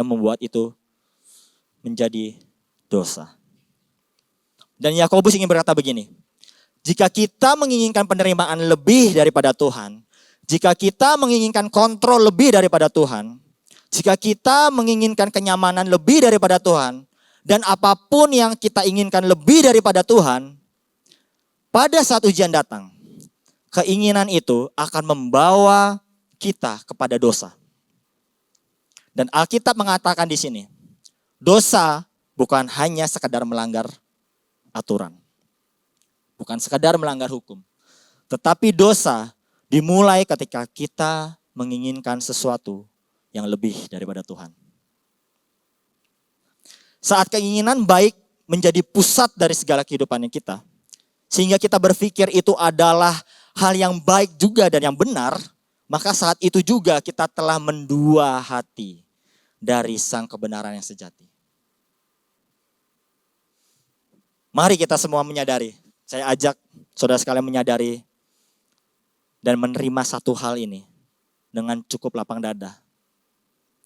membuat itu menjadi dosa. Dan Yakobus ingin berkata begini, jika kita menginginkan penerimaan lebih daripada Tuhan, jika kita menginginkan kontrol lebih daripada Tuhan, jika kita menginginkan kenyamanan lebih daripada Tuhan, dan apapun yang kita inginkan lebih daripada Tuhan, pada saat ujian datang, keinginan itu akan membawa kita kepada dosa. Dan Alkitab mengatakan di sini, dosa bukan hanya sekadar melanggar aturan. Bukan sekadar melanggar hukum. Tetapi dosa dimulai ketika kita menginginkan sesuatu yang lebih daripada Tuhan. Saat keinginan baik menjadi pusat dari segala kehidupan kita, sehingga kita berpikir itu adalah hal yang baik juga dan yang benar, maka saat itu juga kita telah mendua hati dari sang kebenaran yang sejati. Mari kita semua menyadari, saya ajak saudara sekalian menyadari dan menerima satu hal ini dengan cukup lapang dada.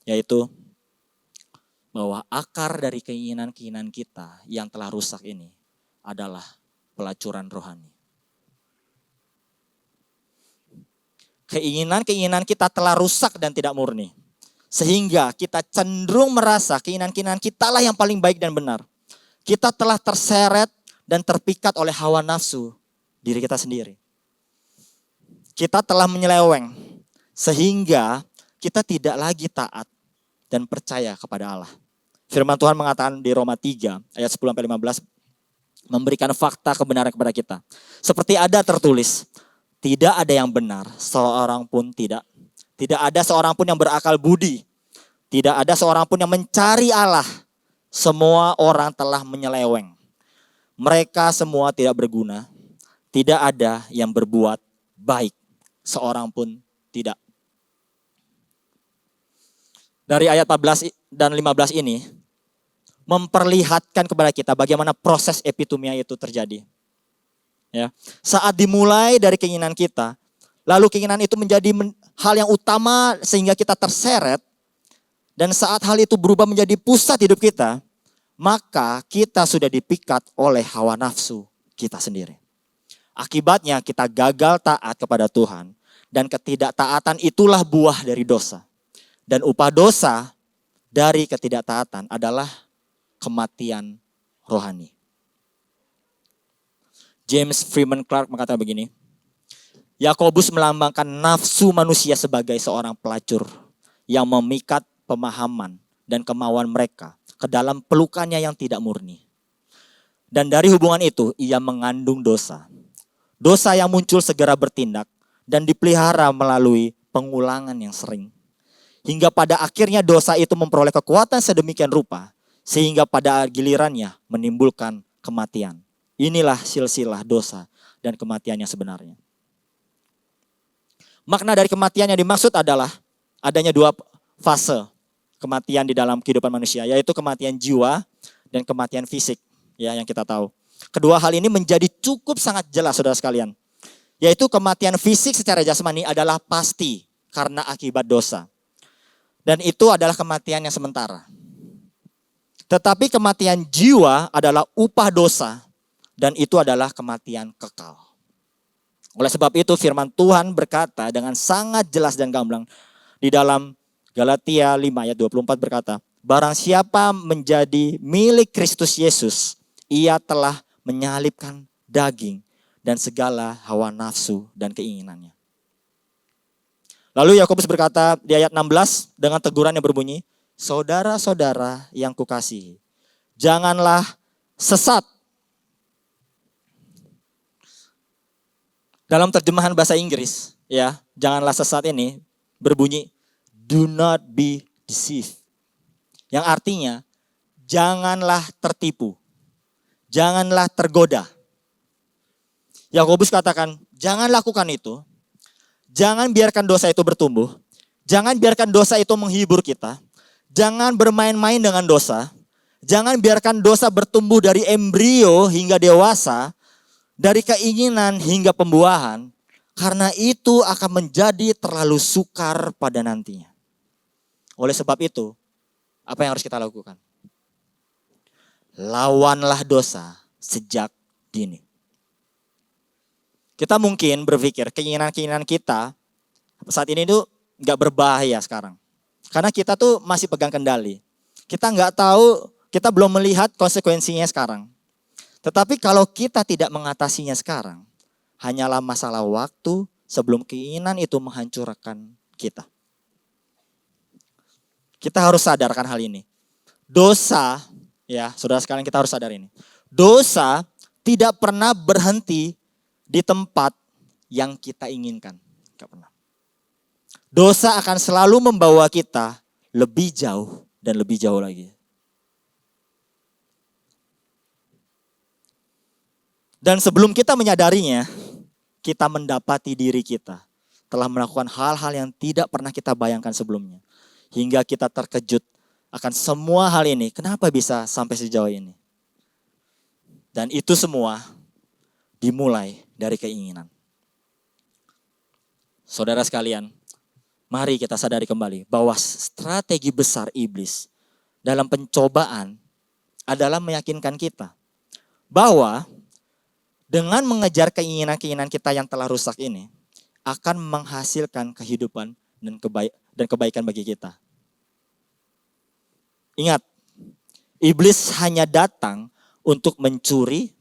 Yaitu bahwa akar dari keinginan-keinginan kita yang telah rusak ini adalah pelacuran rohani. Keinginan-keinginan kita telah rusak dan tidak murni. Sehingga kita cenderung merasa keinginan-keinginan kita lah yang paling baik dan benar. Kita telah terseret dan terpikat oleh hawa nafsu diri kita sendiri. Kita telah menyeleweng sehingga kita tidak lagi taat dan percaya kepada Allah. Firman Tuhan mengatakan di Roma 3 ayat 10-15 memberikan fakta kebenaran kepada kita. Seperti ada tertulis, tidak ada yang benar, seorang pun tidak. Tidak ada seorang pun yang berakal budi. Tidak ada seorang pun yang mencari Allah. Semua orang telah menyeleweng. Mereka semua tidak berguna. Tidak ada yang berbuat baik. Seorang pun tidak. Dari ayat 14 dan 15 ini memperlihatkan kepada kita bagaimana proses epitumia itu terjadi. Ya. Saat dimulai dari keinginan kita, lalu keinginan itu menjadi hal yang utama sehingga kita terseret. Dan saat hal itu berubah menjadi pusat hidup kita, maka kita sudah dipikat oleh hawa nafsu kita sendiri. Akibatnya kita gagal taat kepada Tuhan. Dan ketidaktaatan itulah buah dari dosa. Dan upah dosa dari ketidaktaatan adalah kematian rohani. James Freeman Clark berkata begini, Yakobus melambangkan nafsu manusia sebagai seorang pelacur yang memikat pemahaman dan kemauan mereka ke dalam pelukannya yang tidak murni. Dan dari hubungan itu ia mengandung dosa. Dosa yang muncul segera bertindak dan dipelihara melalui pengulangan yang sering. Hingga pada akhirnya dosa itu memperoleh kekuatan sedemikian rupa sehingga pada gilirannya menimbulkan kematian. Inilah silsilah dosa dan kematian yang sebenarnya. Makna dari kematian yang dimaksud adalah adanya dua fase kematian di dalam kehidupan manusia, yaitu kematian jiwa dan kematian fisik, ya, yang kita tahu. Kedua hal ini menjadi cukup sangat jelas, saudara sekalian. Yaitu kematian fisik secara jasmani adalah pasti karena akibat dosa. Dan itu adalah kematian yang sementara. Tetapi kematian jiwa adalah upah dosa dan itu adalah kematian kekal. Oleh sebab itu firman Tuhan berkata dengan sangat jelas dan gamblang di dalam Galatia 5 ayat 24 berkata, barang siapa menjadi milik Kristus Yesus, ia telah menyalibkan daging dan segala hawa nafsu dan keinginannya. Lalu Yakobus berkata di ayat 16 dengan teguran yang berbunyi, saudara-saudara yang kukasihi, janganlah sesat. Dalam terjemahan bahasa Inggris, ya, janganlah sesat ini berbunyi do not be deceived. Yang artinya janganlah tertipu. Janganlah tergoda. Yakobus katakan, jangan lakukan itu. Jangan biarkan dosa itu bertumbuh. Jangan biarkan dosa itu menghibur kita. Jangan bermain-main dengan dosa. Jangan biarkan dosa bertumbuh dari embrio hingga dewasa, dari keinginan hingga pembuahan, karena itu akan menjadi terlalu sukar pada nantinya. Oleh sebab itu, apa yang harus kita lakukan? Lawanlah dosa sejak dini. Kita mungkin berpikir keinginan-keinginan kita saat ini tuh gak berbahaya sekarang. Karena kita tuh masih pegang kendali. Kita gak tahu, kita belum melihat konsekuensinya sekarang. Tetapi kalau kita tidak mengatasinya sekarang, hanyalah masalah waktu sebelum keinginan itu menghancurkan kita. Kita harus sadarkan hal ini. Dosa, ya saudara sekalian, kita harus sadar ini. Dosa tidak pernah berhenti di tempat yang kita inginkan. Tidak pernah. Dosa akan selalu membawa kita lebih jauh dan lebih jauh lagi. Dan sebelum kita menyadarinya, kita mendapati diri kita telah melakukan hal-hal yang tidak pernah kita bayangkan sebelumnya. Hingga kita terkejut akan semua hal ini. Kenapa bisa sampai sejauh ini? Dan itu semua dimulai dari keinginan. Saudara sekalian, mari kita sadari kembali bahwa strategi besar iblis dalam pencobaan adalah meyakinkan kita bahwa dengan mengejar keinginan-keinginan kita yang telah rusak ini akan menghasilkan kehidupan dan kebaikan bagi kita. Ingat, iblis hanya datang untuk mencuri,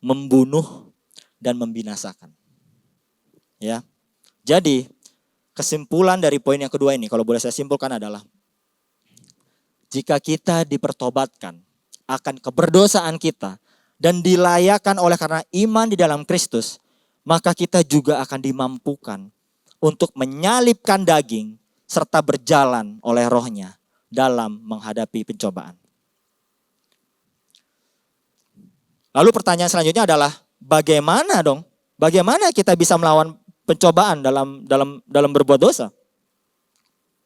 membunuh, dan membinasakan. Ya. Jadi, kesimpulan dari poin yang kedua ini, kalau boleh saya simpulkan adalah, jika kita dipertobatkan akan keberdosaan kita dan dilayakkan oleh karena iman di dalam Kristus, maka kita juga akan dimampukan untuk menyalibkan daging serta berjalan oleh rohnya dalam menghadapi pencobaan. Lalu pertanyaan selanjutnya adalah bagaimana dong? Bagaimana kita bisa melawan pencobaan dalam berbuat dosa?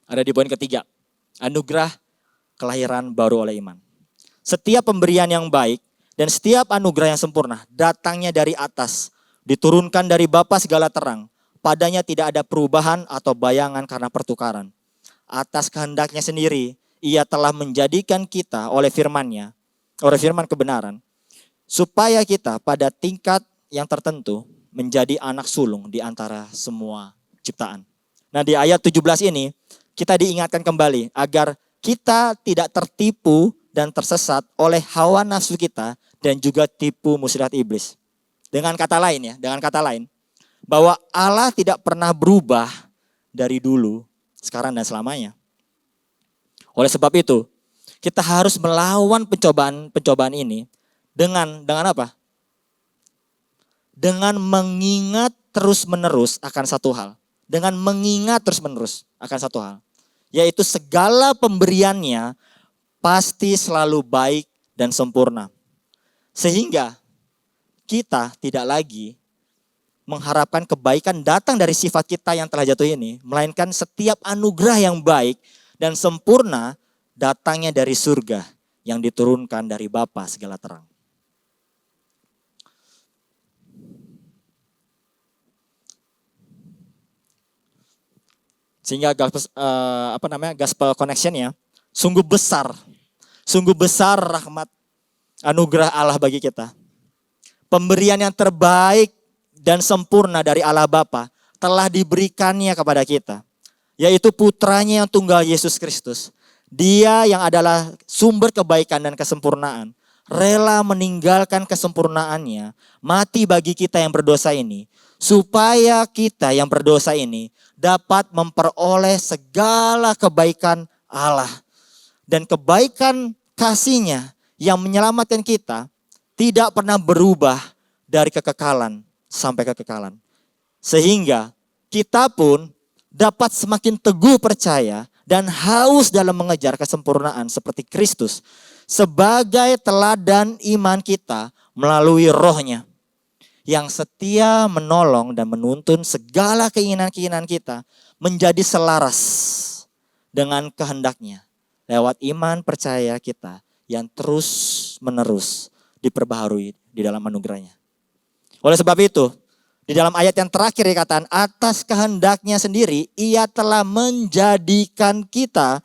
Ada di poin ketiga, anugerah kelahiran baru oleh iman. Setiap pemberian yang baik dan setiap anugerah yang sempurna datangnya dari atas, diturunkan dari Bapa segala terang. Padanya tidak ada perubahan atau bayangan karena pertukaran. Atas kehendaknya sendiri, ia telah menjadikan kita oleh firman-Nya, oleh firman kebenaran, supaya kita pada tingkat yang tertentu menjadi anak sulung di antara semua ciptaan. Nah, di ayat 17 ini kita diingatkan kembali agar kita tidak tertipu dan tersesat oleh hawa nafsu kita dan juga tipu muslihat iblis. Dengan kata lain, bahwa Allah tidak pernah berubah dari dulu, sekarang dan selamanya. Oleh sebab itu, kita harus melawan pencobaan ini dengan apa? Dengan mengingat terus-menerus akan satu hal. Dengan mengingat terus-menerus akan satu hal. Yaitu segala pemberiannya pasti selalu baik dan sempurna. Sehingga kita tidak lagi mengharapkan kebaikan datang dari sifat kita yang telah jatuh ini. Melainkan setiap anugerah yang baik dan sempurna datangnya dari surga yang diturunkan dari Bapa segala terang. Sehingga gospel connection ya, sungguh besar rahmat anugerah Allah bagi kita. Pemberian yang terbaik dan sempurna dari Allah Bapa telah diberikannya kepada kita, yaitu putranya yang tunggal Yesus Kristus. Dia yang adalah sumber kebaikan dan kesempurnaan, rela meninggalkan kesempurnaannya, mati bagi kita yang berdosa ini, supaya kita yang berdosa ini dapat memperoleh segala kebaikan Allah. Dan kebaikan kasih-Nya yang menyelamatkan kita tidak pernah berubah dari kekekalan sampai kekekalan. Sehingga kita pun dapat semakin teguh percaya dan haus dalam mengejar kesempurnaan seperti Kristus sebagai teladan iman kita melalui Roh-Nya yang setia menolong dan menuntun segala keinginan-keinginan kita menjadi selaras dengan kehendak-Nya lewat iman percaya kita yang terus-menerus diperbaharui di dalam anugerah-Nya. Oleh sebab itu, di dalam ayat yang terakhir dikatakan, atas kehendak-Nya sendiri, ia telah menjadikan kita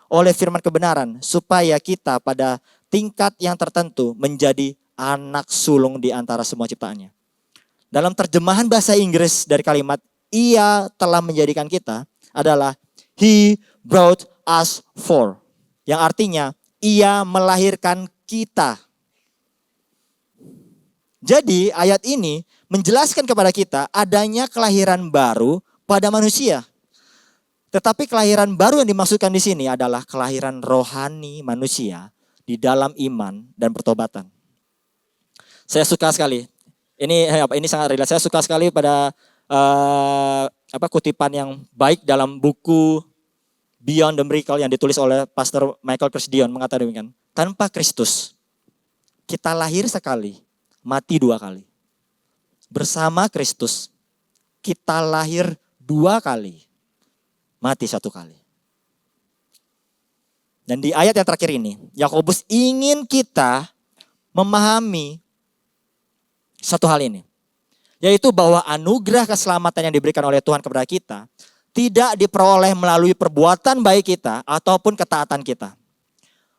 oleh firman kebenaran, supaya kita pada tingkat yang tertentu menjadi anak sulung di antara semua ciptaannya. Dalam terjemahan bahasa Inggris dari kalimat, ia telah menjadikan kita adalah He brought us forth. Yang artinya, ia melahirkan kita. Jadi ayat ini menjelaskan kepada kita adanya kelahiran baru pada manusia. Tetapi kelahiran baru yang dimaksudkan di sini adalah kelahiran rohani manusia di dalam iman dan pertobatan. Saya suka sekali. Ini sangat relate. Saya suka sekali pada kutipan yang baik dalam buku Beyond the Miracle yang ditulis oleh Pastor Michael Christian mengatakan demikian. Tanpa Kristus kita lahir sekali, mati dua kali. Bersama Kristus kita lahir dua kali, mati satu kali. Dan di ayat yang terakhir ini, Yakobus ingin kita memahami satu hal ini. Yaitu bahwa anugerah keselamatan yang diberikan oleh Tuhan kepada kita tidak diperoleh melalui perbuatan baik kita ataupun ketaatan kita.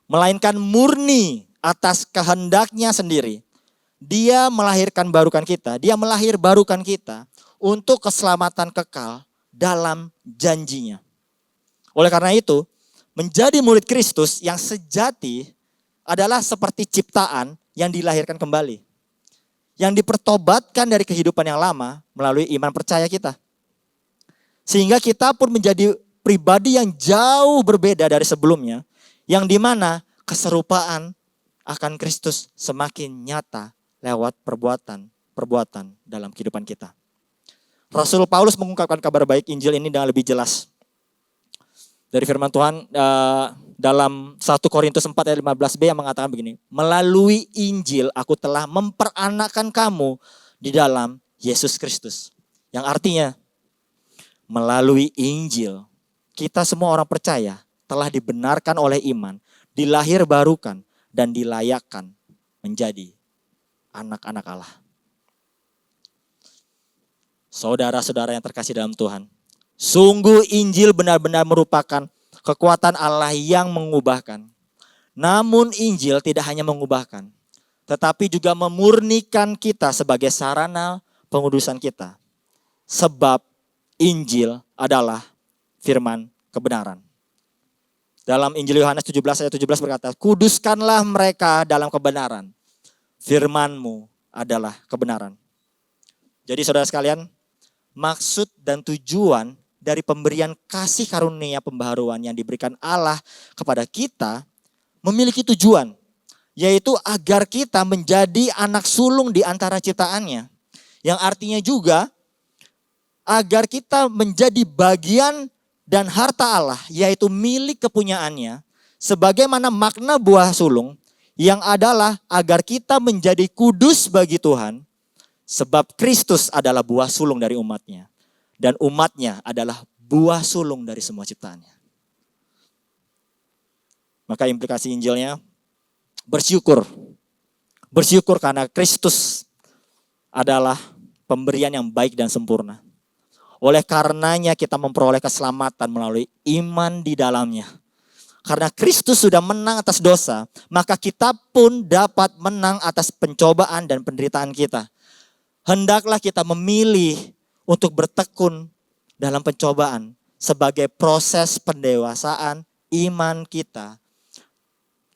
Melainkan murni atas kehendak-Nya sendiri. Dia melahirkan barukan kita, Dia melahir barukan kita untuk keselamatan kekal dalam janji-Nya. Oleh karena itu, menjadi murid Kristus yang sejati adalah seperti ciptaan yang dilahirkan kembali. Yang dipertobatkan dari kehidupan yang lama melalui iman percaya kita. Sehingga kita pun menjadi pribadi yang jauh berbeda dari sebelumnya. Yang dimana keserupaan akan Kristus semakin nyata lewat perbuatan dalam kehidupan kita. Rasul Paulus mengungkapkan kabar baik Injil ini dengan lebih jelas. Dari firman Tuhan, dalam 1 Korintus 4 ayat 15b yang mengatakan begini, melalui Injil aku telah memperanakkan kamu di dalam Yesus Kristus. Yang artinya melalui Injil kita semua orang percaya telah dibenarkan oleh iman, dilahirbarukan dan dilayakkan menjadi anak-anak Allah. Saudara-saudara yang terkasih dalam Tuhan, sungguh Injil benar-benar merupakan kekuatan Allah yang mengubahkan. Namun Injil tidak hanya mengubahkan, tetapi juga memurnikan kita sebagai sarana pengudusan kita. Sebab Injil adalah firman kebenaran. Dalam Injil Yohanes 17 ayat 17 berkata, kuduskanlah mereka dalam kebenaran. Firman-Mu adalah kebenaran. Jadi saudara sekalian, maksud dan tujuan dari pemberian kasih karunia pembaharuan yang diberikan Allah kepada kita memiliki tujuan, yaitu agar kita menjadi anak sulung di antara ciptaannya. Yang artinya juga agar kita menjadi bagian dan harta Allah, yaitu milik kepunyaannya, sebagaimana makna buah sulung yang adalah agar kita menjadi kudus bagi Tuhan, sebab Kristus adalah buah sulung dari umatnya. Dan umatnya adalah buah sulung dari semua ciptaannya. Maka implikasi Injilnya bersyukur. Bersyukur karena Kristus adalah pemberian yang baik dan sempurna. Oleh karenanya kita memperoleh keselamatan melalui iman di dalamnya. Karena Kristus sudah menang atas dosa, maka kita pun dapat menang atas pencobaan dan penderitaan kita. Hendaklah kita memilih untuk bertekun dalam pencobaan sebagai proses pendewasaan iman kita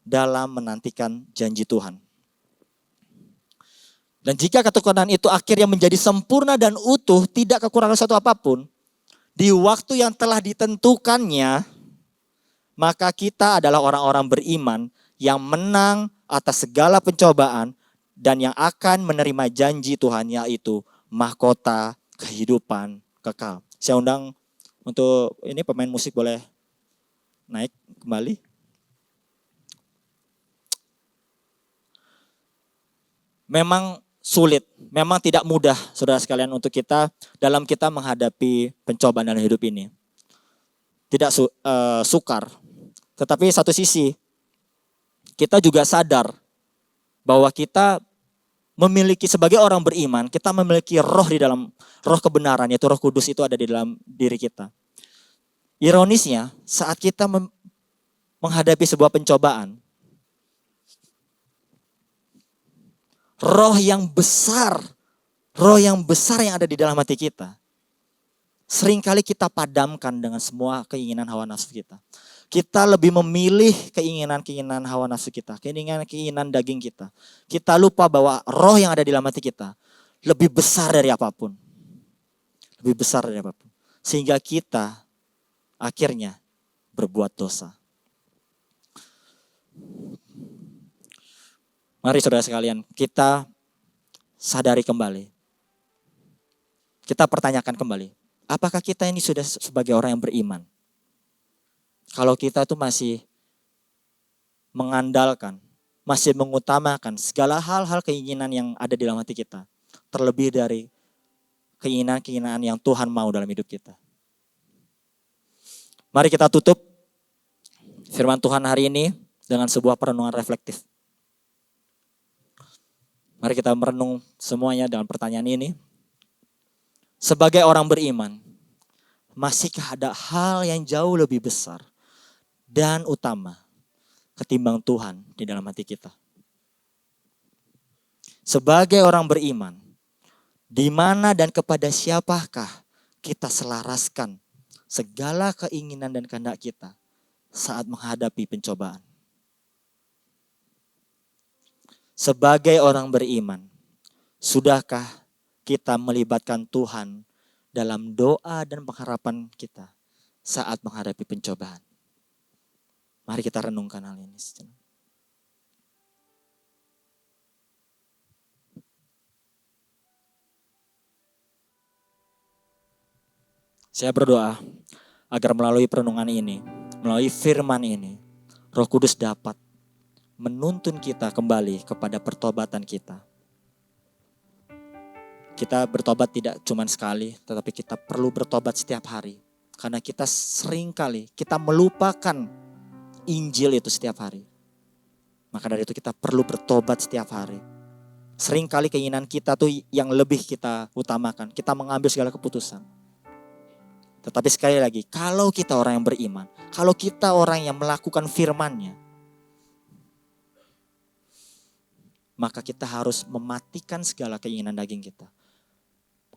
dalam menantikan janji Tuhan. Dan jika ketekunan itu akhirnya menjadi sempurna dan utuh, tidak kekurangan suatu apapun, di waktu yang telah ditentukannya, maka kita adalah orang-orang beriman yang menang atas segala pencobaan dan yang akan menerima janji Tuhan, yaitu mahkota kehidupan kekal. Saya undang untuk ini pemain musik boleh naik kembali. Memang sulit, memang tidak mudah saudara sekalian untuk kita dalam kita menghadapi pencobaan dalam hidup ini. Tidak sukar, tetapi satu sisi kita juga sadar bahwa kita memiliki sebagai orang beriman, kita memiliki roh di dalam roh kebenaran, yaitu Roh Kudus itu ada di dalam diri kita. Ironisnya, saat kita menghadapi sebuah pencobaan, roh yang besar yang ada di dalam hati kita, seringkali kita padamkan dengan semua keinginan hawa nafsu kita. Kita lebih memilih keinginan hawa nafsu kita, keinginan daging kita. Kita lupa bahwa roh yang ada di dalam hati kita lebih besar dari apapun. Lebih besar dari apapun. Sehingga kita akhirnya berbuat dosa. Mari saudara sekalian, kita sadari kembali. Kita pertanyakan kembali, apakah kita ini sudah sebagai orang yang beriman? Kalau kita tuh masih mengandalkan, masih mengutamakan segala hal-hal keinginan yang ada di dalam hati kita, terlebih dari keinginan-keinginan yang Tuhan mau dalam hidup kita. Mari kita tutup firman Tuhan hari ini dengan sebuah perenungan reflektif. Mari kita merenung semuanya dalam pertanyaan ini. Sebagai orang beriman, masihkah ada hal yang jauh lebih besar dan utama ketimbang Tuhan di dalam hati kita? Sebagai orang beriman, di mana dan kepada siapakah kita selaraskan segala keinginan dan kehendak kita saat menghadapi pencobaan? Sebagai orang beriman, sudahkah kita melibatkan Tuhan dalam doa dan pengharapan kita saat menghadapi pencobaan? Mari kita renungkan hal ini. Saya berdoa agar melalui perenungan ini, melalui firman ini, Roh Kudus dapat menuntun kita kembali kepada pertobatan kita. Kita bertobat tidak cuma sekali, tetapi kita perlu bertobat setiap hari. Karena kita seringkali kita melupakan Injil itu setiap hari. Maka dari itu kita perlu bertobat setiap hari. Seringkali keinginan kita tuh yang lebih kita utamakan. Kita mengambil segala keputusan. Tetapi sekali lagi, kalau kita orang yang beriman, kalau kita orang yang melakukan firman-Nya, maka kita harus mematikan segala keinginan daging kita.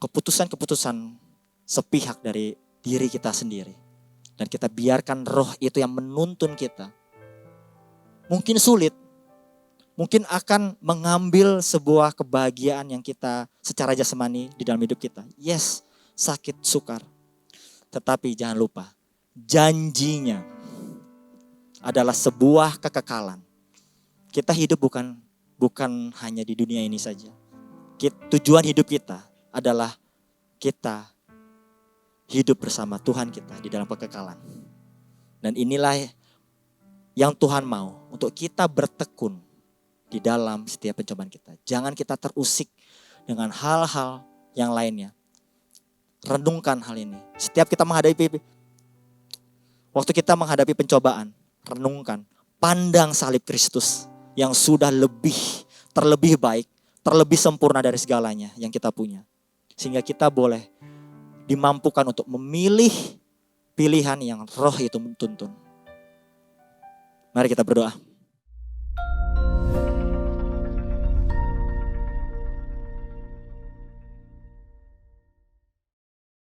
Keputusan-keputusan sepihak dari diri kita sendiri. Dan kita biarkan roh itu yang menuntun kita. Mungkin sulit. Mungkin akan mengambil sebuah kebahagiaan yang kita secara jasmani di dalam hidup kita. Yes, sakit, sukar. Tetapi jangan lupa, janjinya adalah sebuah kekekalan. Kita hidup bukan hanya di dunia ini saja. Tujuan hidup kita adalah kita hidup bersama Tuhan kita di dalam kekekalan. Dan inilah yang Tuhan mau untuk kita bertekun di dalam setiap pencobaan kita. Jangan kita terusik dengan hal-hal yang lainnya. Renungkan hal ini. Setiap kita waktu kita menghadapi pencobaan, renungkan, pandang salib Kristus yang sudah terlebih baik, terlebih sempurna dari segalanya yang kita punya. Sehingga kita boleh dimampukan untuk memilih pilihan yang roh itu menuntun. Mari kita berdoa.